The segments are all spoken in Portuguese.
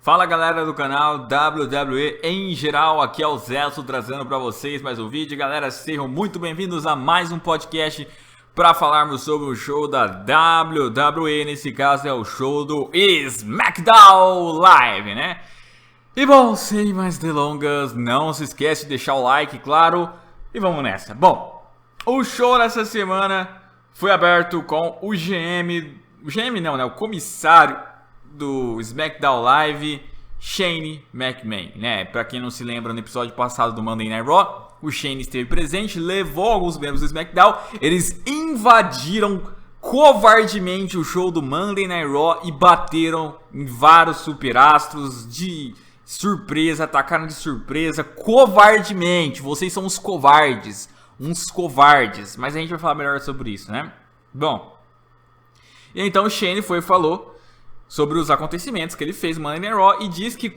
Fala galera do canal WWE em geral, aqui é o Zesso trazendo para vocês mais um vídeo. Galera, sejam muito bem-vindos a mais um podcast para falarmos sobre o show da WWE. Nesse caso é o show do SmackDown Live, né? E bom, sem mais delongas, não se esquece de deixar o like, claro, e vamos nessa. Bom, o show dessa semana foi aberto com o o comissário do SmackDown Live, Shane McMahon, né? Pra quem não se lembra, no episódio passado do Monday Night Raw, o Shane esteve presente, levou alguns membros do SmackDown, eles invadiram covardemente o show do Monday Night Raw e bateram em vários superastros de surpresa, atacaram de surpresa, covardemente. Vocês são uns covardes, mas a gente vai falar melhor sobre isso, né? Bom, e então o Shane falou sobre os acontecimentos que ele fez no Monday Night Raw e diz que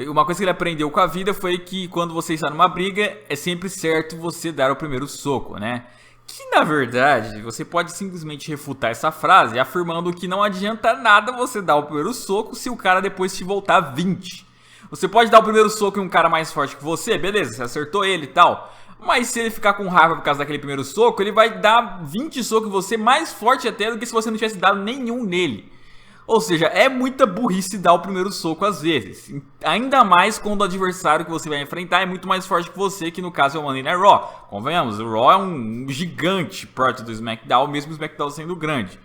uma coisa que ele aprendeu com a vida foi que quando você está numa briga, é sempre certo você dar o primeiro soco, né? Que na verdade, você pode simplesmente refutar essa frase afirmando que não adianta nada você dar o primeiro soco se o cara depois te voltar 20. Você pode dar o primeiro soco em um cara mais forte que você, beleza, você acertou ele e tal. Mas se ele ficar com raiva por causa daquele primeiro soco, ele vai dar 20 socos em você, mais forte até do que se você não tivesse dado nenhum nele. Ou seja, é muita burrice dar o primeiro soco às vezes. Ainda mais quando o adversário que você vai enfrentar é muito mais forte que você, que no caso é o Monday Night Raw. Convenhamos, o Raw é um gigante perto do SmackDown, mesmo o SmackDown sendo grande.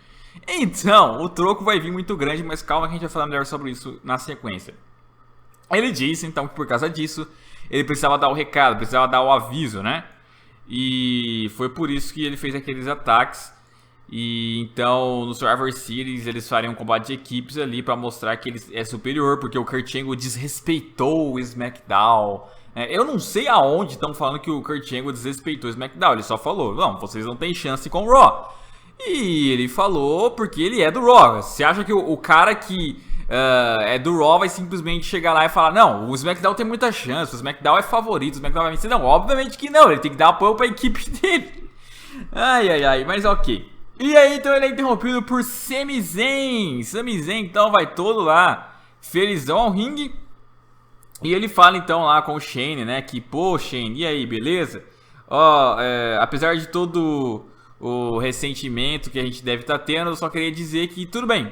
Então, o troco vai vir muito grande, mas calma que a gente vai falar melhor sobre isso na sequência. Ele disse, então, que por causa disso, ele precisava dar o recado, precisava dar o aviso, né? E foi por isso que ele fez aqueles ataques. E então no Survivor Series eles fariam um combate de equipes ali pra mostrar que ele é superior, porque o Kurt Angle desrespeitou o SmackDown. Eu não sei aonde estão falando que o Kurt Angle desrespeitou o SmackDown, ele só falou, não, vocês não têm chance com o Raw. E ele falou porque ele é do Raw. Você acha que o cara que é do Raw vai simplesmente chegar lá e falar, não, o SmackDown tem muita chance, o SmackDown é favorito, o SmackDown vai vencer? Não, obviamente que não, ele tem que dar apoio pra equipe dele. Ai, mas ok. E aí então ele é interrompido por Sami Zayn. Sami Zayn então vai todo lá, felizão ao ringue. E ele fala então lá com o Shane, né, que pô Shane, e aí, beleza? Apesar de todo o ressentimento que a gente deve estar tendo, eu só queria dizer que tudo bem.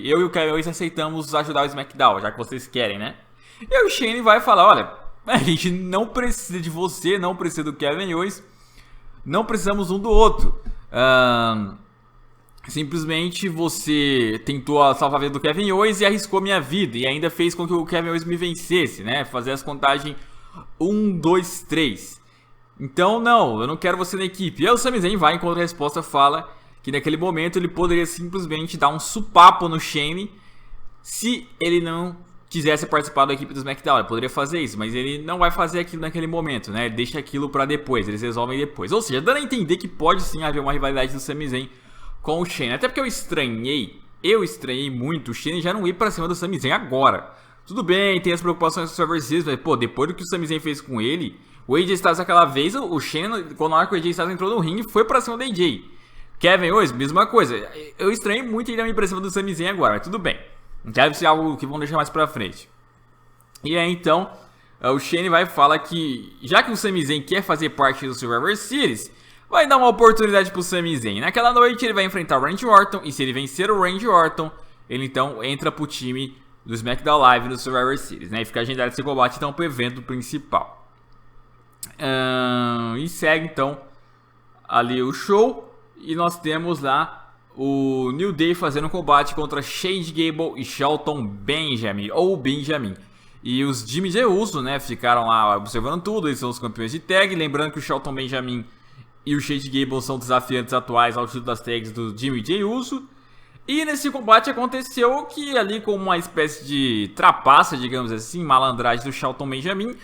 Eu e o Kevin Owens aceitamos ajudar o SmackDown, já que vocês querem, né? E o Shane vai falar, olha, a gente não precisa de você, não precisa do Kevin Owens, não precisamos um do outro. Simplesmente você tentou salvar a vida do Kevin Owens e arriscou minha vida, e ainda fez com que o Kevin Owens me vencesse, né? Fazer as contagens 1, 2, 3. Então não, eu não quero você na equipe. E aí o Sami Zayn vai, enquanto a resposta fala que naquele momento ele poderia simplesmente dar um supapo no Shane se ele não quisesse participar da equipe do SmackDown. Ele poderia fazer isso, mas ele não vai fazer aquilo naquele momento, né? Ele deixa aquilo pra depois, eles resolvem depois. Ou seja, dando a entender que pode sim haver uma rivalidade do Sami Zayn com o Shane. Até porque eu estranhei muito o Shane já não ir pra cima do Sami Zayn agora. Tudo bem, tem as preocupações com o Survivor Series, mas pô, depois do que o Sami Zayn fez com ele, o AJ Styles aquela vez, o Shane, quando a hora que o AJ Styles entrou no ringue, foi pra cima do AJ. Kevin Owens, mesma coisa. Eu estranhei muito ele não ir pra cima do Sami Zayn agora, mas tudo bem. Deve ser algo que vão deixar mais pra frente. E aí então, o Shane vai falar que, já que o Sami Zayn quer fazer parte do Survivor Series, vai dar uma oportunidade pro Sami Zayn. Naquela noite ele vai enfrentar o Randy Orton, e se ele vencer o Randy Orton, ele então entra pro time do SmackDown Live no Survivor Series, né? E fica agendado esse combate então pro evento principal. E segue então ali o show, e nós temos lá o New Day fazendo um combate contra Chad Gable e Shelton Benjamin, ou Benjamin. E os Jimmy J Uso, né, ficaram lá observando tudo, eles são os campeões de tag. Lembrando que o Shelton Benjamin e o Chad Gable são desafiantes atuais ao título das tags do Jimmy J Uso. E nesse combate aconteceu que ali, com uma espécie de trapaça, digamos assim, malandragem do Shelton Benjamin,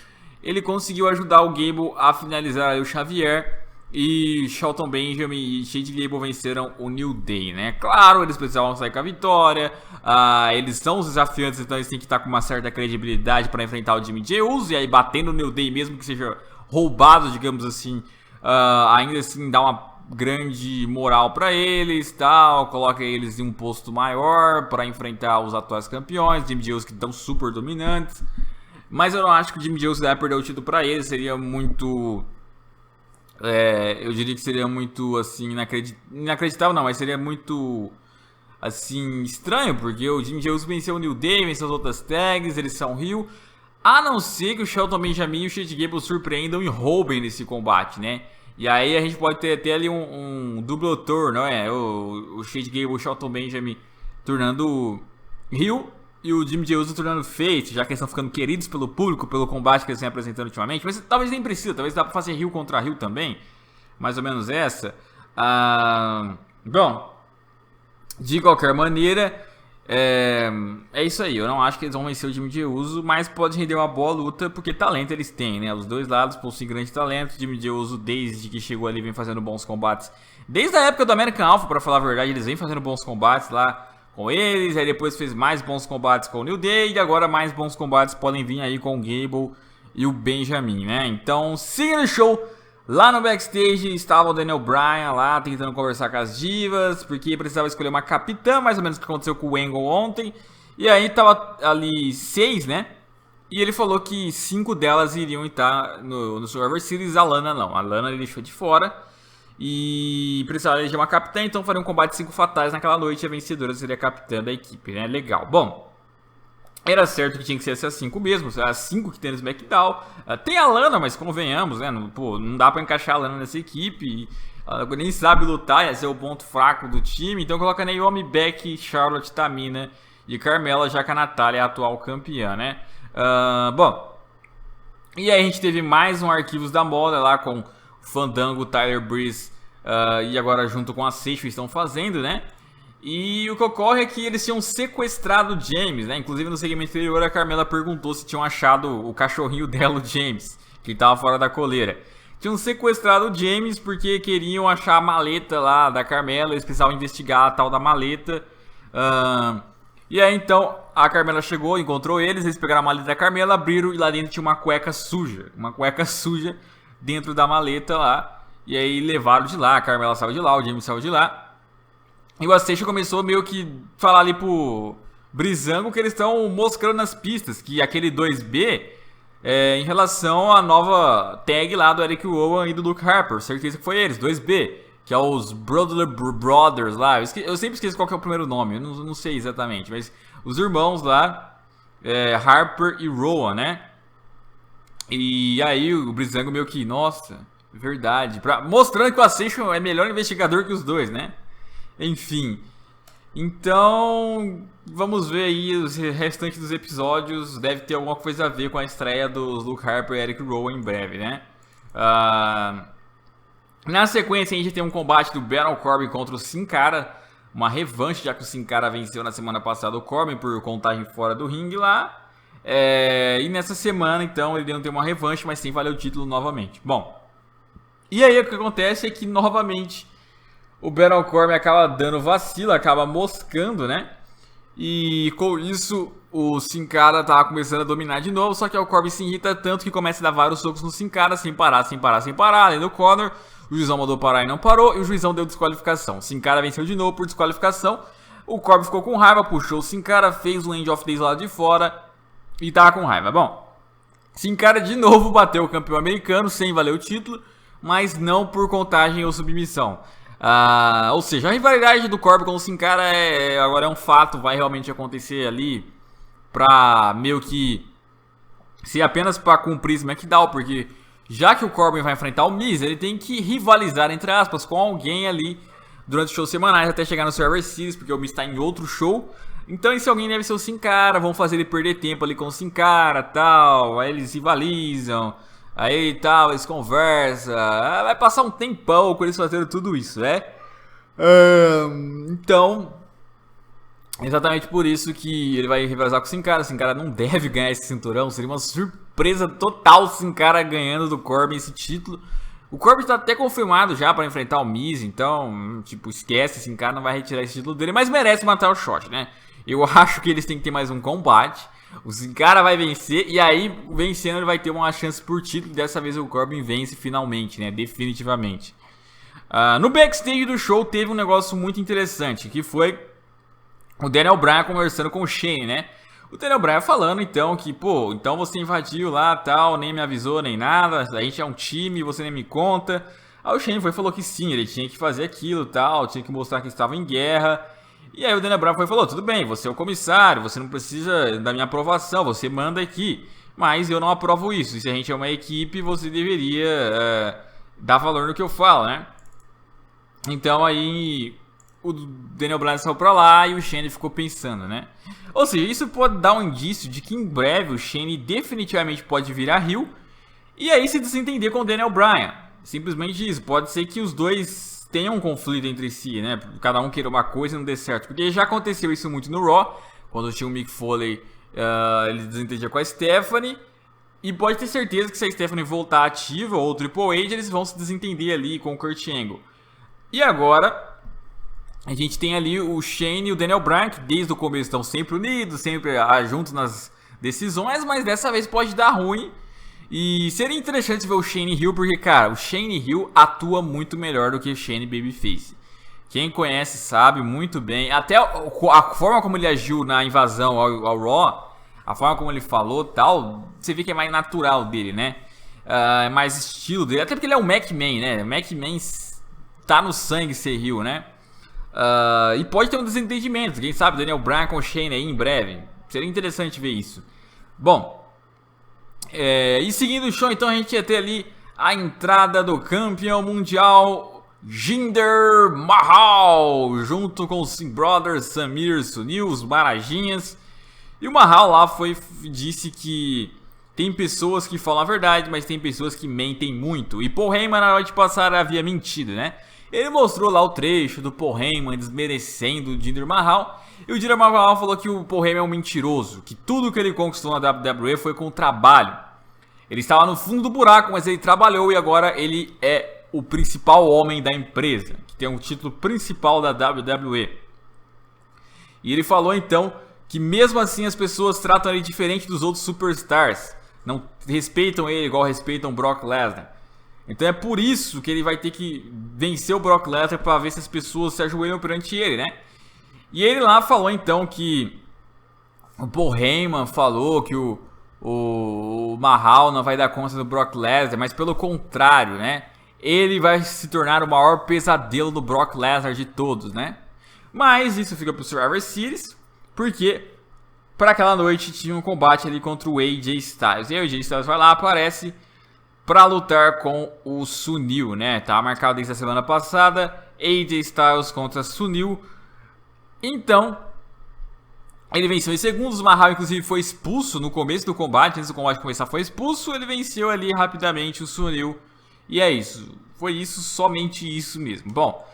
ele conseguiu ajudar o Gable a finalizar o Xavier. E Shelton Benjamin e Chad Gable venceram o New Day, né? Claro, eles precisavam sair com a vitória. Eles são os desafiantes, então eles têm que estar com uma certa credibilidade para enfrentar o Jimmy J Uso. E aí batendo o New Day, mesmo que seja roubado, digamos assim, ainda assim dá uma grande moral pra eles, tal, coloca eles em um posto maior pra enfrentar os atuais campeões, Jimmy Jones que estão super dominantes. Mas eu não acho que o Jimmy Jones vai perder o título pra eles, seria muito... eu diria que seria muito, assim, inacreditável não, mas seria muito, assim, estranho, porque o Jimmy Jones venceu o New Day, venceu as outras tags, eles são heel, a não ser que o Shelton Benjamin e o Chad Gable surpreendam e roubem nesse combate, né? E aí a gente pode ter até ali um duplo turno, não é? O Chad Gable e o Shelton Benjamin tornando heel e o Jimmy Jones se tornando face, já que eles estão ficando queridos pelo público, pelo combate que eles vêm apresentando ultimamente. Mas talvez nem precisa, talvez dá pra fazer heel contra heel também. Mais ou menos essa. Bom, de qualquer maneira, é isso aí. Eu não acho que eles vão vencer o Jimmy Jones, mas pode render uma boa luta, porque talento eles têm, né? Os dois lados possuem grande talento. O Jimmy Jones, desde que chegou ali, vem fazendo bons combates. Desde a época do American Alpha, pra falar a verdade, eles vêm fazendo bons combates lá com eles, aí depois fez mais bons combates com o New Day, e agora mais bons combates podem vir aí com o Gable e o Benjamin, né? Então, siga no show. Lá no backstage estava o Daniel Bryan lá tentando conversar com as divas, porque precisava escolher uma capitã, mais ou menos o que aconteceu com o Angle ontem. E aí tava ali 6, né? E ele falou que 5 delas iriam estar no Survivor Series, a Lana não. A Lana ele deixou de fora. E precisava eleger uma capitã, então faria um combate de 5 fatais naquela noite e a vencedora seria a capitã da equipe, né? Legal. Bom, era certo que tinha que ser essas 5 mesmo, as 5 que tem no SmackDown. Tem a Lana, mas convenhamos, né? Não dá pra encaixar a Lana nessa equipe. Ela nem sabe lutar, ia ser o ponto fraco do time. Então coloca Naomi, Becky, Charlotte, Tamina e Carmella, já que a Natália é a atual campeã, né? Bom, e aí a gente teve mais um Arquivos da Moda lá com Fandango, Tyler Breeze e agora junto com a Seixo estão fazendo, né? E o que ocorre é que eles tinham sequestrado o James, né? Inclusive no segmento anterior a Carmella perguntou se tinham achado o cachorrinho dela, o James, que estava fora da coleira. Tinham sequestrado o James porque queriam achar a maleta lá da Carmella, eles precisavam investigar a tal da maleta. E aí então a Carmella chegou, encontrou eles pegaram a maleta da Carmella, abriram e lá dentro tinha uma cueca suja dentro da maleta lá. E aí levaram de lá, a Carmella saiu de lá, o James saiu de lá. E o Ascension começou meio que falar ali pro Breezango que eles estão moscando nas pistas, que aquele 2B em relação à nova tag lá do Eric Rowan e do Luke Harper, certeza que foi eles, 2B, que é os Brothers lá, eu sempre esqueço qual que é o primeiro nome, eu não sei exatamente, mas os irmãos lá, Harper e Rowan, né? E aí o Breezango meio que, nossa, verdade, mostrando que o Ascension é melhor investigador que os dois, né? Enfim, então vamos ver aí os restantes dos episódios. Deve ter alguma coisa a ver com a estreia dos Luke Harper e Eric Rowan em breve, né? Na sequência a gente tem um combate do Baron Corbin contra o Sin Cara, uma revanche, já que o Sin Cara venceu na semana passada o Corbin por contagem fora do ringue lá. E nessa semana então ele não tem uma revanche, mas sim valeu o título novamente. Bom, e aí o que acontece é que novamente o Baron Corbin acaba dando vacilo, acaba moscando, né? E com isso o Sin Cara tava começando a dominar de novo, só que o Corbin se irrita tanto que começa a dar vários socos no Sin Cara, sem parar, além do corner. O juizão mandou parar e não parou, e o juizão deu desqualificação. O Sin Cara venceu de novo por desqualificação. O Corbin ficou com raiva, puxou o Sin Cara, fez um End of Days lá de fora e tava com raiva. Bom, Sin Cara de novo bateu o campeão americano sem valer o título, mas não por contagem ou submissão. Ou seja, a rivalidade do Corbin com o Sin Cara agora é um fato, vai realmente acontecer ali pra meio que ser apenas pra cumprir SmackDown, porque já que o Corbin vai enfrentar o Miz, ele tem que rivalizar, entre aspas, com alguém ali durante os shows semanais até chegar no Survivor Series, porque o Miz tá em outro show. Então esse alguém deve ser o Sin Cara, vão fazer ele perder tempo ali com o Sin Cara, tal, aí eles rivalizam. Aí tal, eles conversam. Vai passar um tempão com eles fazendo tudo isso, né? Então, exatamente por isso que ele vai rivalizar com o Sin Cara. O Sin Cara não deve ganhar esse cinturão. Seria uma surpresa total o Sin Cara ganhando do Corbin esse título. O Corbin tá até confirmado já para enfrentar o Miz. Então, tipo, esquece. O Sin Cara não vai retirar esse título dele. Mas merece matar o shot, né? Eu acho que eles têm que ter mais um combate. O Sin Cara vai vencer e aí, vencendo, ele vai ter uma chance por título. Dessa vez o Corbin vence finalmente, né? Definitivamente. No backstage do show teve um negócio muito interessante, que foi o Daniel Bryan conversando com o Shane, né? O Daniel Bryan falando então que, pô, então você invadiu lá, tal, nem me avisou, nem nada, a gente é um time, você nem me conta. Aí o Shane foi e falou que sim, ele tinha que fazer aquilo, tal, tinha que mostrar que estava em guerra. E aí o Daniel Bryan foi e falou, tudo bem, você é o comissário, você não precisa da minha aprovação, você manda aqui. Mas eu não aprovo isso, e se a gente é uma equipe, você deveria dar valor no que eu falo, né? Então aí o Daniel Bryan saiu pra lá e o Shane ficou pensando, né? Ou seja, isso pode dar um indício de que em breve o Shane definitivamente pode virar heel e aí se desentender com o Daniel Bryan. Simplesmente isso, pode ser que os dois tenham um conflito entre si, né? Cada um queira uma coisa e não dê certo. Porque já aconteceu isso muito no Raw, quando tinha o Mick Foley, ele desentendia com a Stephanie. E pode ter certeza que se a Stephanie voltar ativa ou o Triple H, eles vão se desentender ali com o Kurt Angle. E agora a gente tem ali o Shane e o Daniel Bryan, que desde o começo estão sempre unidos, sempre juntos nas decisões, mas dessa vez pode dar ruim. E seria interessante ver o Shane heel, porque, cara, o Shane heel atua muito melhor do que o Shane Babyface. Quem conhece sabe muito bem, até a forma como ele agiu na invasão ao Raw, a forma como ele falou tal, você vê que é mais natural dele, né? É mais estilo dele, até porque ele é um McMahon, né? O McMahon tá no sangue ser heel, né? E pode ter um desentendimento, quem sabe Daniel Bryan com o Shane aí em breve. Seria interessante ver isso. Bom, e seguindo o show, então a gente ia ter ali a entrada do campeão mundial Jinder Mahal, junto com os Brothers Samir, Sunil, os Marajinhas. E o Mahal lá disse que tem pessoas que falam a verdade, mas tem pessoas que mentem muito. E Paul Heyman na noite passada havia mentido, né? Ele mostrou lá o trecho do Paul Heyman desmerecendo o Jinder Mahal. E o Jinder Mahal falou que o Paul Heyman é um mentiroso, que tudo que ele conquistou na WWE foi com trabalho. Ele estava no fundo do buraco, mas ele trabalhou e agora ele é o principal homem da empresa, que tem um título principal da WWE. E ele falou então que mesmo assim as pessoas tratam ele diferente dos outros superstars, não respeitam ele igual respeitam o Brock Lesnar. Então é por isso que ele vai ter que vencer o Brock Lesnar para ver se as pessoas se ajoelham perante ele, né? E ele lá falou então que o Paul Heyman falou que o Mahal não vai dar conta do Brock Lesnar, mas pelo contrário, né? Ele vai se tornar o maior pesadelo do Brock Lesnar de todos, né? Mas isso fica pro Survivor Series, porque para aquela noite tinha um combate ali contra o AJ Styles. E aí o AJ Styles vai lá, aparece para lutar com o Sunil, né? Tá marcado desde a semana passada, AJ Styles contra Sunil. Então, ele venceu em segundos. O Mahal inclusive foi expulso no começo do combate, antes do combate começar foi expulso. Ele venceu ali rapidamente o Sunil. E é isso, foi isso, somente isso mesmo. Bom,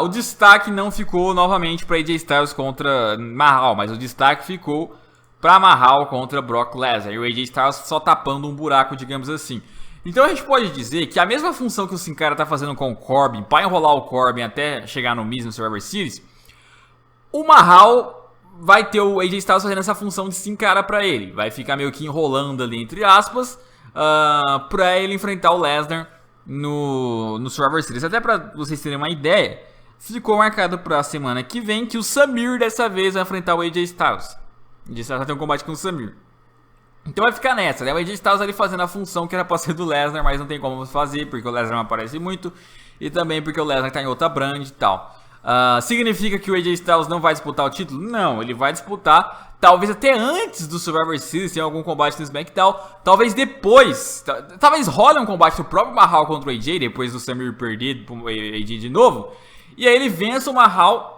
o destaque não ficou novamente para AJ Styles contra Mahal, mas o destaque ficou para Mahal contra Brock Lesnar. E o AJ Styles só tapando um buraco, digamos assim. Então a gente pode dizer que a mesma função que o Sin Cara tá fazendo com o Corbin, para enrolar o Corbin até chegar no Miz no Survivor Series, o Mahal vai ter o AJ Styles fazendo essa função de Sin Cara para ele. Vai ficar meio que enrolando ali, entre aspas, para ele enfrentar o Lesnar no Survivor Series. Até para vocês terem uma ideia, ficou marcado para a semana que vem que o Samir dessa vez vai enfrentar o AJ Styles. O AJ Styles vai ter um combate com o Samir. Então vai ficar nessa, né? O AJ Styles ali fazendo a função que era pra ser do Lesnar, mas não tem como fazer, porque o Lesnar não aparece muito. E também porque o Lesnar tá em outra brand e tal. Significa que o AJ Styles não vai disputar o título? Não, ele vai disputar, talvez até antes do Survivor Series, tem algum combate no SmackDown. Talvez depois, talvez role um combate do próprio Mahal contra o AJ, depois do Samir perder pro AJ de novo. E aí ele vença o Mahal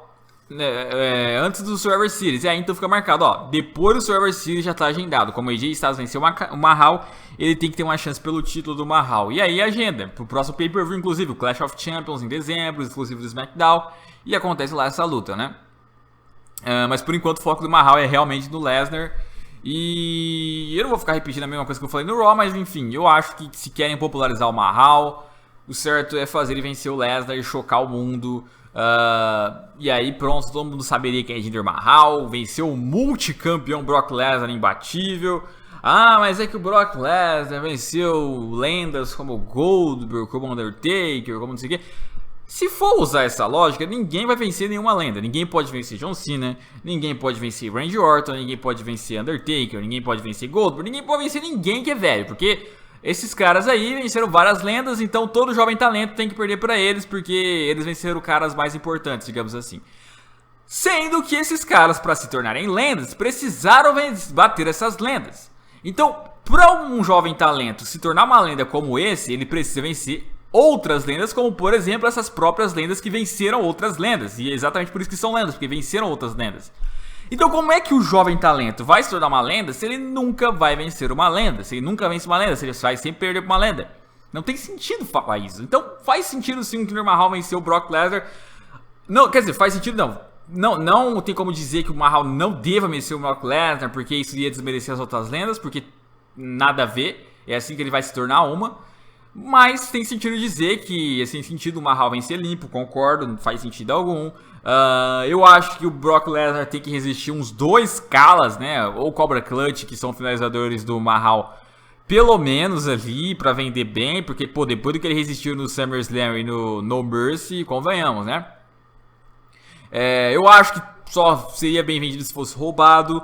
antes do Survivor Series. E aí então fica marcado, ó, depois do Survivor Series já tá agendado. Como o AJ Styles venceu o Mahal, ele tem que ter uma chance pelo título do Mahal. E aí agenda pro próximo pay-per-view, inclusive o Clash of Champions em dezembro, exclusivo do SmackDown. E acontece lá essa luta, né? Mas por enquanto o foco do Mahal é realmente no Lesnar. E eu não vou ficar repetindo a mesma coisa que eu falei no Raw, mas enfim, eu acho que se querem popularizar o Mahal, o certo é fazer ele vencer o Lesnar e chocar o mundo. E aí pronto, todo mundo saberia quem é Jinder Mahal. Venceu o multicampeão Brock Lesnar imbatível. Mas é que o Brock Lesnar venceu lendas como o Goldberg, como o Undertaker, como não sei o que. Se for usar essa lógica, ninguém vai vencer nenhuma lenda. Ninguém pode vencer John Cena, ninguém pode vencer Randy Orton, ninguém pode vencer Undertaker, ninguém pode vencer Goldberg, ninguém pode vencer ninguém que é velho, porque esses caras aí venceram várias lendas, então todo jovem talento tem que perder pra eles, porque eles venceram caras mais importantes, digamos assim. Sendo que esses caras, pra se tornarem lendas, precisaram bater essas lendas. Então, pra um jovem talento se tornar uma lenda como esse, ele precisa vencer outras lendas, como por exemplo essas próprias lendas que venceram outras lendas. E é exatamente por isso que são lendas, porque venceram outras lendas. Então como é que o jovem talento vai se tornar uma lenda se ele nunca vai vencer uma lenda? Se ele nunca vence uma lenda, se ele vai sempre perder pra uma lenda? Não tem sentido falar isso. Então faz sentido sim o Jinder Mahal vencer o Brock Lesnar. Não, quer dizer, faz sentido não. Não tem como dizer que o Mahal não deva vencer o Brock Lesnar, porque isso ia desmerecer as outras lendas, porque nada a ver. É assim que ele vai se tornar uma. Mas tem sentido dizer que, assim, sentido o Mahal vencer limpo, concordo, não faz sentido algum. Eu acho que o Brock Lesnar tem que resistir uns 2 Calas, né? Ou Cobra Clutch, que são finalizadores do Mahal, pelo menos ali, pra vender bem. Porque, pô, depois do que ele resistiu no SummerSlam e no No Mercy, convenhamos, né? Eu acho que só seria bem vendido se fosse roubado.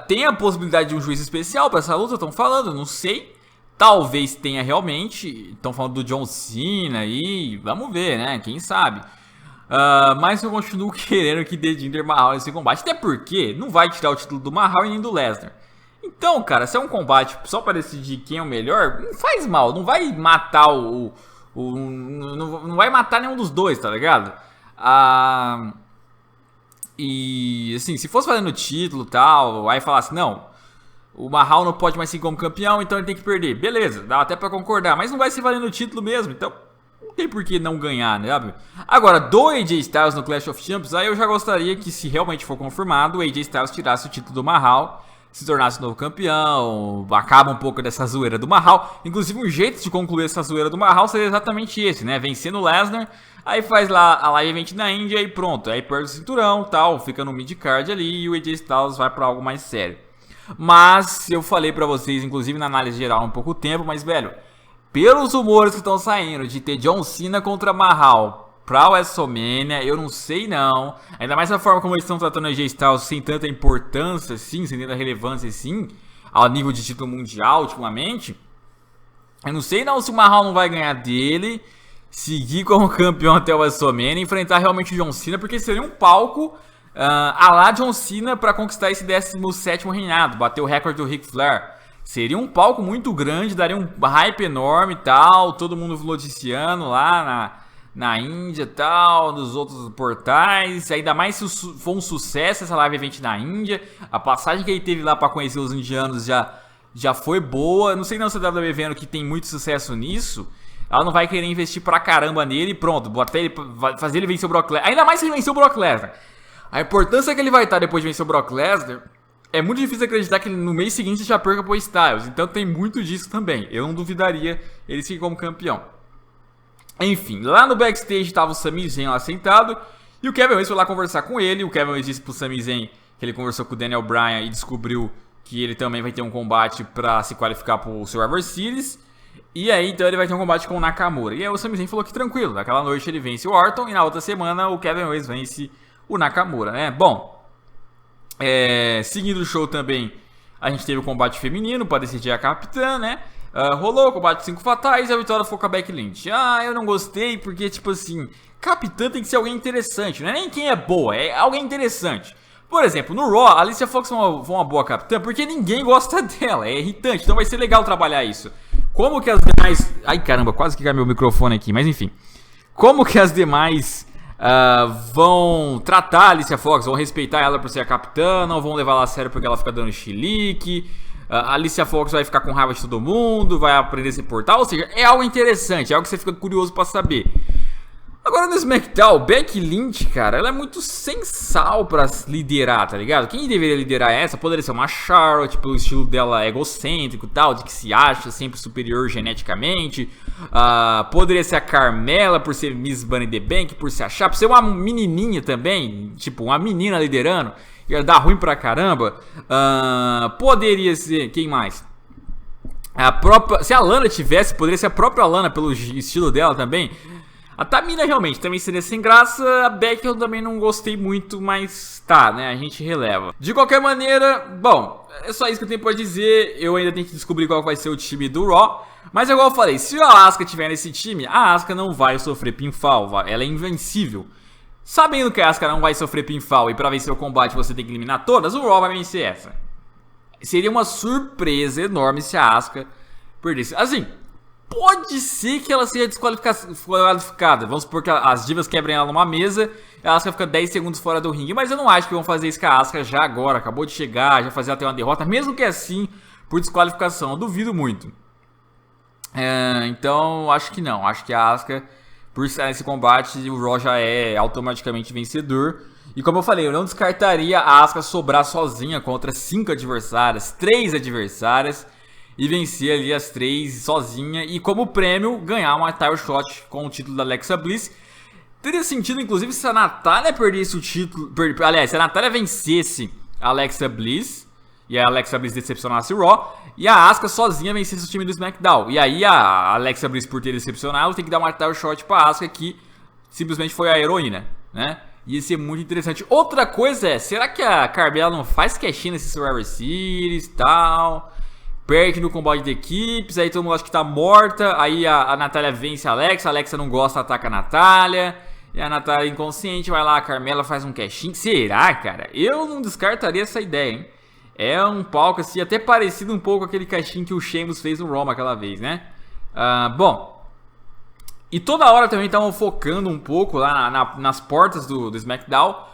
Tem a possibilidade de um juiz especial pra essa luta, estão falando, não sei. Talvez tenha realmente. Estão falando do John Cena aí. Vamos ver, né? Quem sabe. Mas eu continuo querendo que dê Jinder Mahal nesse combate. Até porque não vai tirar o título do Mahal e nem do Lesnar. Então, cara, se é um combate só para decidir quem é o melhor, não faz mal. Não vai matar não vai matar nenhum dos dois, tá ligado? E assim, se fosse fazendo título e tal, aí falasse, não, o Mahal não pode mais ser como campeão, então ele tem que perder. Beleza, dá até pra concordar, mas não vai ser valendo o título mesmo, então não tem por que não ganhar, né? Agora, do AJ Styles no Clash of Champions, aí eu já gostaria que, se realmente for confirmado, o AJ Styles tirasse o título do Mahal, se tornasse novo campeão, acaba um pouco dessa zoeira do Mahal. Inclusive, um jeito de concluir essa zoeira do Mahal seria exatamente esse, né? Vencendo o Lesnar, aí faz lá a live event na Índia e pronto, aí perde o cinturão, tal, fica no mid-card ali e o AJ Styles vai pra algo mais sério. Mas eu falei pra vocês, inclusive na análise geral há um pouco tempo, mas velho, pelos rumores que estão saindo de ter John Cena contra Mahal pra WrestleMania, eu não sei não. Ainda mais a forma como eles estão tratando a AJ Styles sem tanta importância assim, sem tanta relevância assim, ao nível de título mundial ultimamente. Eu não sei não se o Mahal não vai ganhar dele, seguir como campeão até o WrestleMania, enfrentar realmente o John Cena, porque seria um palco a lá John Cena para conquistar esse 17º reinado, bater o recorde do Ric Flair. Seria um palco muito grande, daria um hype enorme e tal, todo mundo noticiando lá na Índia e tal, nos outros portais. Ainda mais se for um sucesso essa live event na Índia. A passagem que ele teve lá para conhecer os indianos já foi boa. Não sei não se a WWE vendo que tem muito sucesso nisso, ela não vai querer investir pra caramba nele e pronto, fazer ele vencer o Brock Lesnar. Ainda mais se ele vencer o Brock Lesnar. A importância que ele vai estar depois de vencer o Brock Lesnar, é muito difícil acreditar que no mês seguinte já perca pro Styles. Então tem muito disso também. Eu não duvidaria ele seguir como campeão. Enfim, lá no backstage estava o Sami Zayn lá sentado. E o Kevin Owens foi lá conversar com ele. O Kevin Owens disse pro Sami Zayn que ele conversou com o Daniel Bryan e descobriu que ele também vai ter um combate para se qualificar pro Survivor Series. E aí então ele vai ter um combate com o Nakamura. E aí o Sami Zayn falou que tranquilo, naquela noite ele vence o Orton. E na outra semana o Kevin Owens vence o Nakamura, né? Bom, seguindo o show também, a gente teve o combate feminino para decidir a capitã, né? Rolou o combate de 5 fatais e a vitória foi com a Becky Lynch. Eu não gostei porque, tipo assim, capitã tem que ser alguém interessante, não é nem quem é boa, é alguém interessante. Por exemplo, no Raw, a Alicia Fox foi uma boa capitã porque ninguém gosta dela, é irritante, então vai ser legal trabalhar isso. Como que as demais... Ai, caramba, quase que caiu meu microfone aqui, mas enfim. Como que as demais... vão tratar a Alicia Fox, vão respeitar ela por ser a capitã, não vão levar ela a sério porque ela fica dando chilique. A Alicia Fox vai ficar com raiva de todo mundo, vai aprender a se portar, ou seja, é algo interessante, é algo que você fica curioso pra saber. Agora no SmackDown, Becky Lynch, cara, ela é muito sem sal pra liderar, tá ligado? Quem deveria liderar essa poderia ser uma Charlotte, pelo estilo dela egocêntrico e tal, de que se acha sempre superior geneticamente. Poderia ser a Carmella, por ser Miss Money in the Bank, por se achar, por ser uma menininha também, tipo, uma menina liderando, ia dar ruim pra caramba. Poderia ser, quem mais? Se a Lana tivesse, poderia ser a própria Lana, pelo estilo dela também. A Tamina realmente também seria sem graça, a Becky eu também não gostei muito, mas tá, né, a gente releva. De qualquer maneira, bom, é só isso que eu tenho pra dizer, eu ainda tenho que descobrir qual vai ser o time do Raw. Mas igual eu falei, se a Asuka tiver nesse time, a Asuka não vai sofrer pinfall, ela é invencível. Sabendo que a Asuka não vai sofrer pinfall e pra vencer o combate você tem que eliminar todas, o Raw vai vencer essa. Seria uma surpresa enorme se a Asuka perdesse. Assim, pode ser que ela seja desqualificada. Vamos supor que as divas quebrem ela numa mesa e a Asuka fica 10 segundos fora do ringue. Mas eu não acho que vão fazer isso com a Asuka já agora. Acabou de chegar, já fazer até uma derrota. Mesmo que assim, por desqualificação. Eu duvido muito. Então, acho que não. Acho que a Asuka, por estar nesse combate, o Raw já é automaticamente vencedor. E como eu falei, eu não descartaria a Asuka sobrar sozinha contra 5 adversárias, 3 adversárias, e vencer ali as 3 sozinha. E como prêmio, ganhar uma title shot com o título da Alexa Bliss. Teria sentido, inclusive, se a Natália perdesse o título... Aliás, se a Natália vencesse a Alexa Bliss e a Alexa Bliss decepcionasse o Raw, e a Asuka sozinha vencesse o time do SmackDown. E aí a Alexa Bliss, por ter decepcionado, tem que dar uma title shot pra Asuka, que simplesmente foi a heroína, né? Ia ser muito interessante. Outra coisa é, será que a Carmella não faz cash-in nesse Survivor Series e tal? Perde no combate de equipes, aí todo mundo acha que tá morta. Aí a Natália vence a Alexa não gosta, ataca a Natália. E a Natália inconsciente, vai lá, a Carmella faz um cash-in. Será, cara? Eu não descartaria essa ideia, hein? É um palco assim, até parecido um pouco com aquele cash-in que o Sheamus fez no Raw aquela vez, né? Bom... E toda hora também estavam focando um pouco lá nas portas do SmackDown,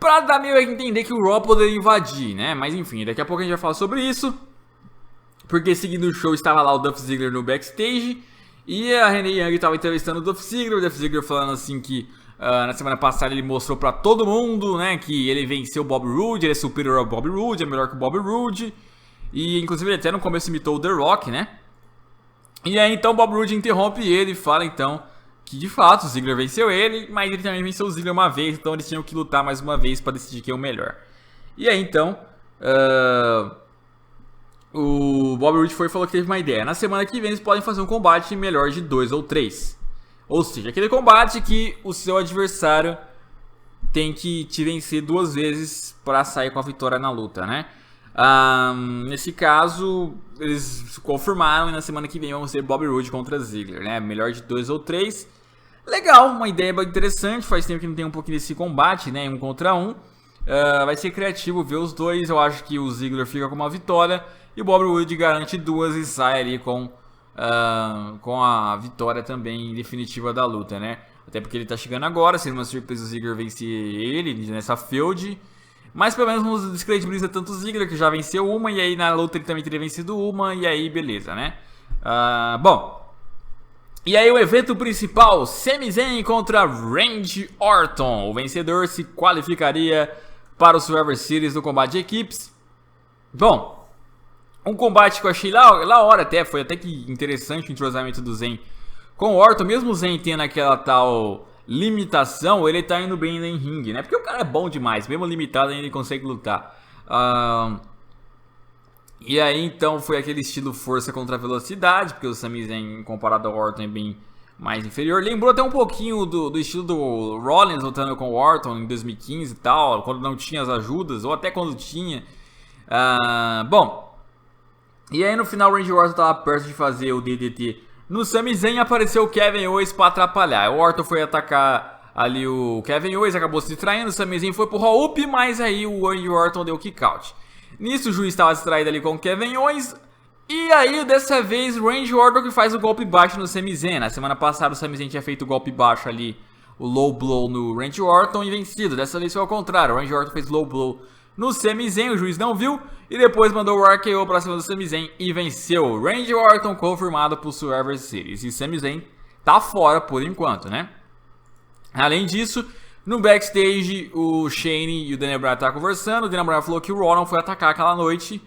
pra dar meio a entender que o Raw poderia invadir, né? Mas enfim, daqui a pouco a gente vai falar sobre isso. Porque seguindo o show estava lá o Dolph Ziggler no backstage, e a Renee Young estava entrevistando o Dolph Ziggler falando assim que na semana passada ele mostrou pra todo mundo, né, que ele venceu o Bob Roode, ele é superior ao Bob Roode, é melhor que o Bob Roode. E inclusive ele até no começo imitou o The Rock, né? E aí então o Bob Roode interrompe ele e fala então que de fato o Ziggler venceu ele, mas ele também venceu o Ziggler uma vez, então eles tinham que lutar mais uma vez para decidir quem é o melhor. E aí então o Bob Roode foi e falou que teve uma ideia. Na semana que vem eles podem fazer um combate melhor de 2 ou 3. Ou seja, aquele combate que o seu adversário tem que te vencer 2 vezes para sair com a vitória na luta, né? Nesse caso, eles confirmaram e na semana que vem vão ser Bob Roode contra Ziggler, né? Melhor de 2 ou 3. Legal, uma ideia bem interessante. Faz tempo que não tem um pouquinho desse combate, né? 1 contra 1. Vai ser criativo ver os dois. Eu acho que o Ziggler fica com uma vitória e o Bob Roode garante 2 e sai ali com a vitória também definitiva da luta, né? Até porque ele tá chegando agora. Seria uma surpresa o Ziggler vencer ele nessa feud. Mas pelo menos não descredibiliza tanto o Ziggler, que já venceu uma, e aí na luta ele também teria vencido uma, e aí beleza, né? Bom, e aí o evento principal, Sami Zayn contra Randy Orton. O vencedor se qualificaria para o Survivor Series no combate de equipes. Bom, um combate que eu achei lá hora até, foi até que interessante o entrosamento do Zayn com o Orton, mesmo o Zayn tendo aquela tal... limitação, ele tá indo bem em ringue, né? Porque o cara é bom demais, mesmo limitado ainda ele consegue lutar. E aí então foi aquele estilo força contra velocidade, porque o Sami Zayn comparado ao Orton é bem mais inferior. Lembrou até um pouquinho do estilo do Rollins lutando com o Orton em 2015 e tal, quando não tinha as ajudas, ou até quando tinha. Bom, e aí no final o Randy Orton tava perto de fazer o DDT no Sami Zayn, apareceu o Kevin Owens para atrapalhar. O Orton foi atacar ali o Kevin Owens, acabou se distraindo, o Sami Zayn foi pro roll-up, mas aí o Randy Orton deu kick out. Nisso o juiz estava distraído ali com o Kevin Owens, e aí dessa vez o Randy Orton que faz o golpe baixo no Sami Zayn. Na semana passada o Sami Zayn tinha feito o golpe baixo ali, o low blow no Randy Orton e vencido. Dessa vez foi ao contrário, o Randy Orton fez low blow no Sami Zayn, o juiz não viu, e depois mandou o RKO pra cima do Sami Zayn e venceu. Randy Orton confirmado pro Survivor Series. E Sami Zayn tá fora por enquanto, né? Além disso, no backstage, o Shane e o Daniel Bryan tá conversando. O Daniel Bryan falou que o Raw não foi atacar aquela noite,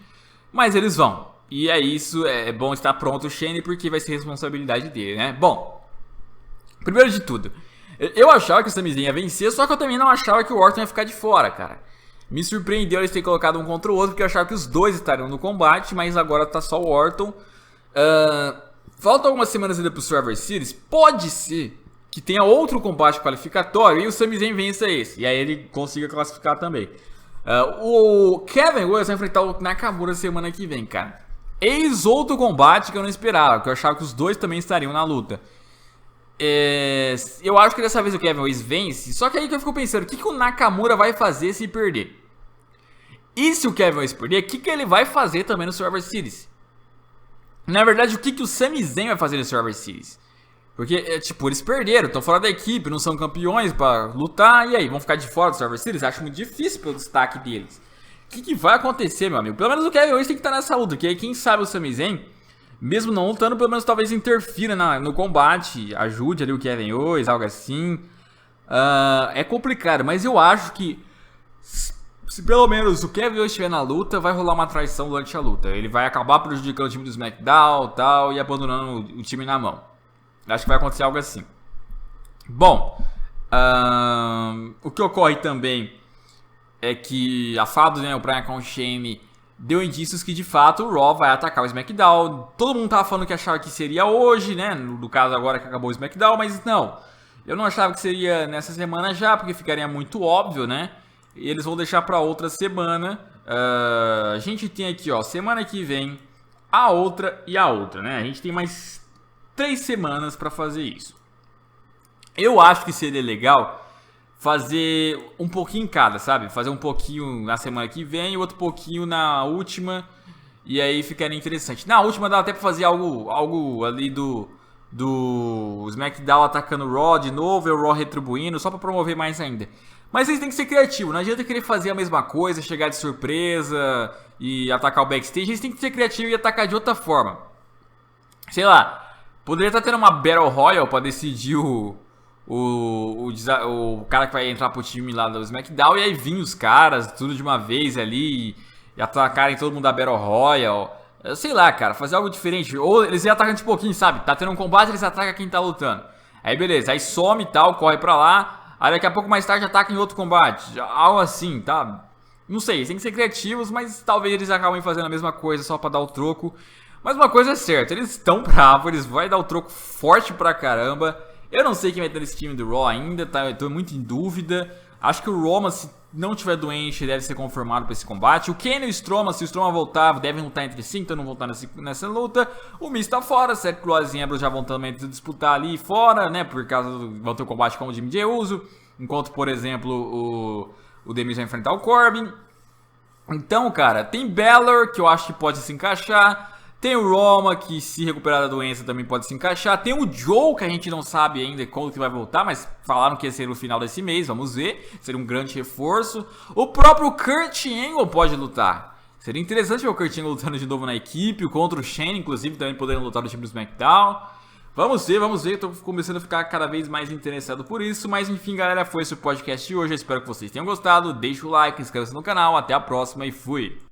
mas eles vão. E é isso, é bom estar pronto o Shane, porque vai ser responsabilidade dele, né? Bom, primeiro de tudo, eu achava que o Sami Zayn ia vencer, só que eu também não achava que o Orton ia ficar de fora, cara. Me surpreendeu eles terem colocado um contra o outro, porque eu achava que os dois estariam no combate, mas agora tá só o Orton. Faltam algumas semanas ainda pro Survivor Series. Pode ser que tenha outro combate qualificatório e o Sami Zayn vença esse. E aí ele consiga classificar também. O Kevin Owens vai enfrentar o Nakamura semana que vem, cara. Eis outro combate que eu não esperava, que eu achava que os dois também estariam na luta. Eu acho que dessa vez o Kevin Owens vence. Só que aí que eu fico pensando, o que o Nakamura vai fazer se perder? E se o Kevin Owens perder, o que ele vai fazer também no Survivor Series? Na verdade, o que o Sami Zayn vai fazer no Survivor Series? Porque, tipo, eles perderam, estão fora da equipe, não são campeões pra lutar. E aí, vão ficar de fora do Survivor Series? Acho muito difícil pelo destaque deles. O que vai acontecer, meu amigo? Pelo menos o Kevin Owens tem que estar nessa luta. Que aí, quem sabe o Sami Zayn, mesmo não lutando, pelo menos talvez interfira no combate. Ajude ali o Kevin Owens, algo assim. É complicado, mas eu acho que se pelo menos o Kevin Owens estiver na luta, vai rolar uma traição durante a luta. Ele vai acabar prejudicando o time do SmackDown tal, e abandonando o time na mão. Acho que vai acontecer algo assim. Bom, o que ocorre também é que a Fado, né, o Brian com Shane, deu indícios que de fato o Raw vai atacar o SmackDown. Todo mundo tava falando que achava que seria hoje, né? No caso agora que acabou o SmackDown, mas não. Eu não achava que seria nessa semana já, porque ficaria muito óbvio, né? E eles vão deixar para outra semana. A gente tem aqui, ó, semana que vem, a outra e a outra, né? A gente tem mais 3 semanas para fazer isso. Eu acho que seria legal fazer um pouquinho em cada, sabe? Fazer um pouquinho na semana que vem e outro pouquinho na última. E aí ficaria interessante. Na última dá até pra fazer algo ali do SmackDown atacando o Raw de novo, e o Raw retribuindo, só pra promover mais ainda. Mas eles têm que ser criativos, não adianta querer fazer a mesma coisa, chegar de surpresa e atacar o backstage. Eles têm que ser criativos e atacar de outra forma. Sei lá, poderia estar tendo uma Battle Royale pra decidir o cara que vai entrar pro time lá do SmackDown, e aí vir os caras, tudo de uma vez ali, e atacarem todo mundo da Battle Royale. Sei lá, cara, fazer algo diferente. Ou eles iam atacando de pouquinho, sabe? Tá tendo um combate, eles atacam quem tá lutando. Aí beleza, aí some e tal, corre pra lá. Aí daqui a pouco mais tarde ataca em outro combate. Algo assim, tá? Não sei, tem que ser criativos, mas talvez eles acabem fazendo a mesma coisa só pra dar o troco. Mas uma coisa é certa, eles estão bravos, eles vão dar o troco forte pra caramba. Eu não sei quem vai ter nesse time do Raw ainda, tá? Eu tô muito em dúvida. Acho que o Roman, se não tiver doente, deve ser confirmado pra esse combate. O Kane e o Strowman, se o Strowman voltar, devem lutar entre si, então não vão estar nessa luta. O Miz tá fora, Seth Rollins e Ambrose já vão também disputar ali fora, né? Por causa vão ter um combate com o Jimmy Jey Uso. Enquanto, por exemplo, o The Miz vai enfrentar o Corbin. Então, cara, tem Balor, que eu acho que pode se encaixar. Tem o Roma, que se recuperar da doença também pode se encaixar. Tem o Joe, que a gente não sabe ainda quando que vai voltar, mas falaram que ia ser no final desse mês, vamos ver. Seria um grande reforço. O próprio Kurt Angle pode lutar. Seria interessante ver o Kurt Angle lutando de novo na equipe, contra o Shane, inclusive, também podendo lutar no time do SmackDown. Vamos ver, tô começando a ficar cada vez mais interessado por isso. Mas enfim, galera, foi esse o podcast de hoje. Eu espero que vocês tenham gostado. Deixa o like, inscreva-se no canal. Até a próxima e fui!